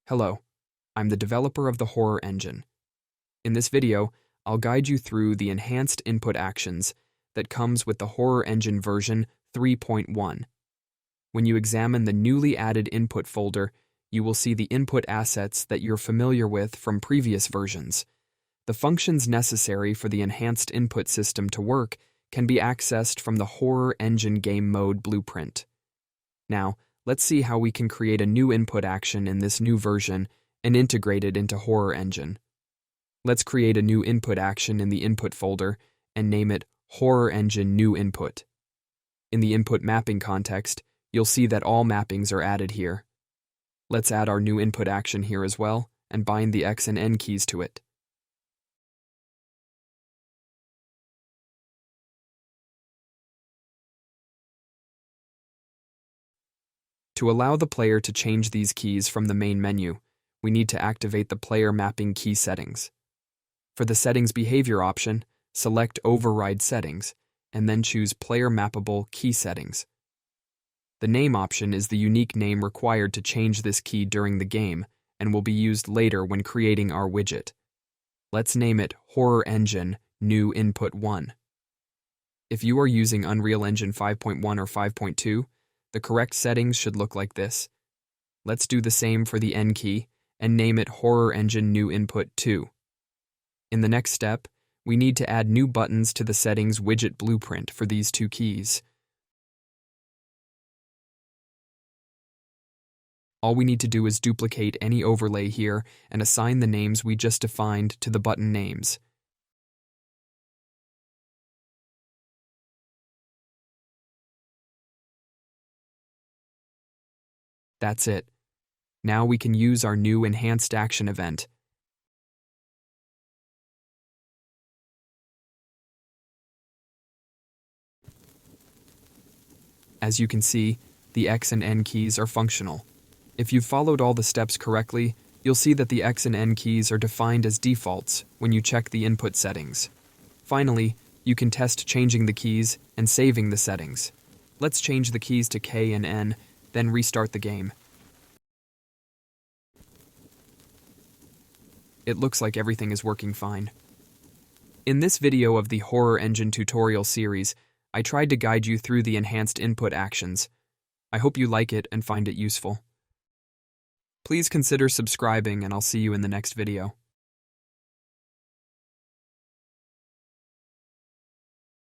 Hello, I'm the developer of the Horror Engine. In this video, I'll guide you through the enhanced input actions that comes with the Horror Engine version 3.1. When you examine the newly added input folder, you will see the input assets that you're familiar with from previous versions. The functions necessary for the enhanced input system to work can be accessed from the Horror Engine game mode blueprint. Now, let's see how we can create a new input action in this new version and integrate it into Horror Engine. Let's create a new input action in the input folder and name it Horror Engine New Input. In the input mapping context, you'll see that all mappings are added here. Let's add our new input action here as well and bind the X and N keys to it. To allow the player to change these keys from the main menu, we need to activate the player mapping key settings. For the settings behavior option, select Override Settings, and then choose Player Mappable Key Settings. The name option is the unique name required to change this key during the game and will be used later when creating our widget. Let's name it Horror Engine New Input 1. If you are using Unreal Engine 5.1 or 5.2, the correct settings should look like this. Let's do the same for the N key and name it Horror Engine New Input 2. In the next step, we need to add new buttons to the settings widget blueprint for these two keys. All we need to do is duplicate any overlay here and assign the names we just defined to the button names. That's it. Now we can use our new enhanced action event. As you can see, the X and N keys are functional. If you've followed all the steps correctly, you'll see that the X and N keys are defined as defaults when you check the input settings. Finally, you can test changing the keys and saving the settings. Let's change the keys to K and N, then restart the game. It looks like everything is working fine. In this video of the Horror Engine tutorial series, I tried to guide you through the enhanced input actions. I hope you like it and find it useful. Please consider subscribing, and I'll see you in the next video.